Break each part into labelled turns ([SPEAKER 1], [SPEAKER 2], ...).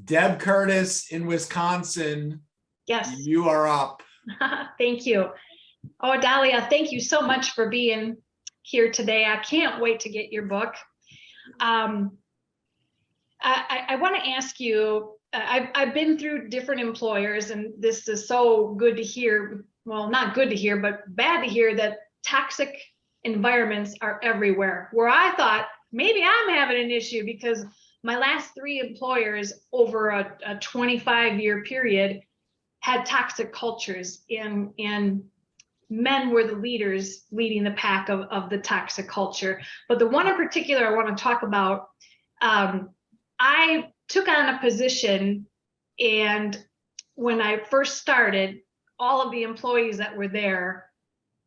[SPEAKER 1] Deb Curtis in Wisconsin.
[SPEAKER 2] Yes.
[SPEAKER 1] You are up.
[SPEAKER 2] Thank you. Oh, Dalia, thank you so much for being here today. I can't wait to get your book. I want to ask you, I've been through different employers, and this is so good to hear. Well, not good to hear, but bad to hear that toxic environments are everywhere. Where I thought maybe I'm having an issue because my last 3 employers over a 25-year period had toxic cultures, and men were the leaders leading the pack of the toxic culture. But the one in particular I want to talk about, I took on a position, and when I first started, all of the employees that were there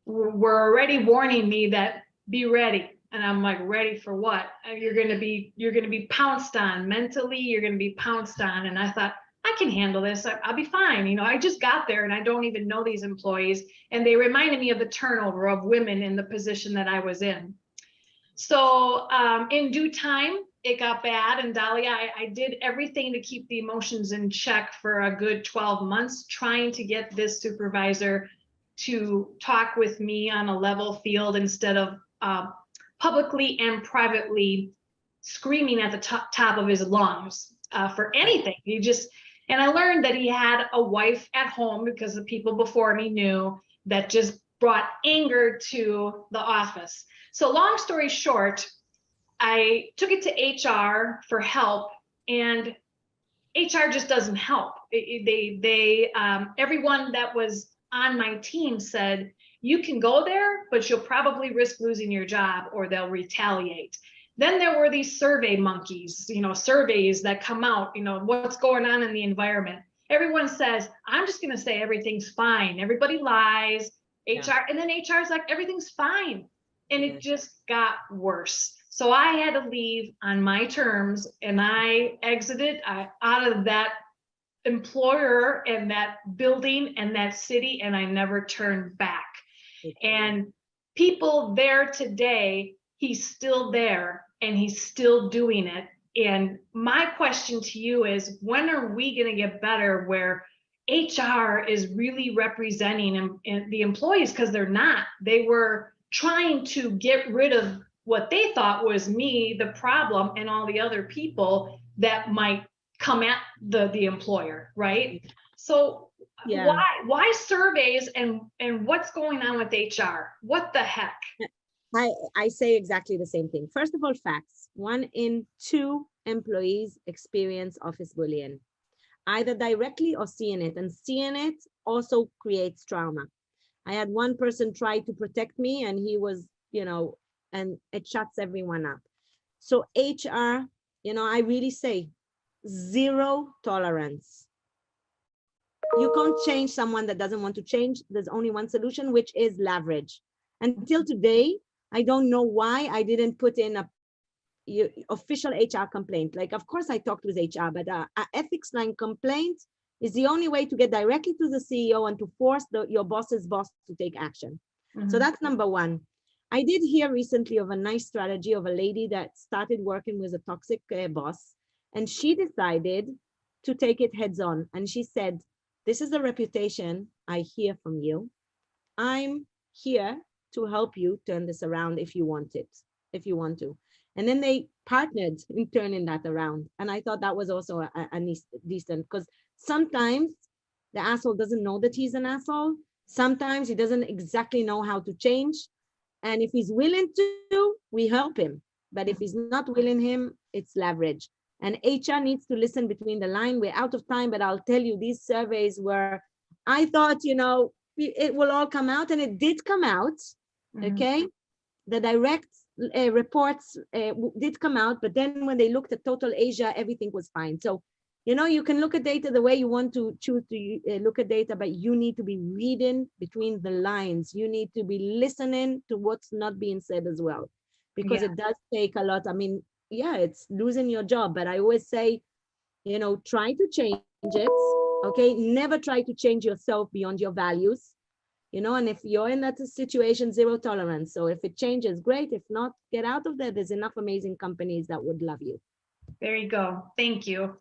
[SPEAKER 2] were already warning me that be ready. And I'm like, ready for what? You're going to be pounced on mentally. You're going to be pounced on. And I thought, I can handle this. I'll be fine. You know, I just got there and I don't even know these employees. And they reminded me of the turnover of women in the position that I was in. So in due time, it got bad. And Dalia, I did everything to keep the emotions in check for a good 12 months, trying to get this supervisor to talk with me on a level field instead of publicly and privately screaming at the top of his lungs for anything. And I learned that he had a wife at home, because the people before me knew, that just brought anger to the office. So long story short, I took it to HR for help, and HR just doesn't help. Everyone that was on my team said, you can go there, but you'll probably risk losing your job or they'll retaliate. Then there were these survey monkeys, you know, surveys that come out, you know, what's going on in the environment. Everyone says, I'm just going to say everything's fine. Everybody lies. HR, and then HR's like, everything's fine. And it just got worse. So I had to leave on my terms, and I exited out of that employer and that building and that city, and I never turned back. And people there today, he's still there and he's still doing it. And my question to you is, when are we going to get better where HR is really representing the employees? Because they're not. They were trying to get rid of what they thought was me, the problem, and all the other people that might come at the employer, right? So yeah. Why surveys, and what's going on with HR? What the heck?
[SPEAKER 3] I say exactly the same thing. First of all, facts. 1 in 2 employees experience office bullying, either directly or seeing it. And seeing it also creates trauma. I had one person try to protect me, and he was, you know, and it shuts everyone up. So HR, you know, I really say 0 tolerance. You can't change someone that doesn't want to change. There's only one solution, which is leverage. Until today, I don't know why I didn't put in a official HR complaint. Like, of course I talked with HR, but an ethics line complaint is the only way to get directly to the CEO and to force your boss's boss to take action. Mm-hmm. So that's number 1. I did hear recently of a nice strategy of a lady that started working with a toxic boss, and she decided to take it heads on. And she said, this is the reputation I hear from you. I'm here to help you turn this around if you want to. And then they partnered in turning that around. And I thought that was also a decent, because sometimes the asshole doesn't know that he's an asshole. Sometimes he doesn't exactly know how to change. And if he's willing to, we help him. But if he's not willing, it's leverage. And HR needs to listen between the line. We're out of time, but I'll tell you, these surveys were, I thought, you know, it will all come out, and it did come out. Mm-hmm. Okay. The direct reports did come out, but then when they looked at total Asia, everything was fine. So, you know, you can look at data the way you want to choose to look at data, but you need to be reading between the lines. You need to be listening to what's not being said as well, because it does take a lot. I mean, yeah, it's losing your job, but I always say, you know, try to change it. Okay, never try to change yourself beyond your values. You know, and if you're in that situation, 0 tolerance. So if it changes, great. If not, get out of there. There's enough amazing companies that would love you.
[SPEAKER 2] There you go. Thank you.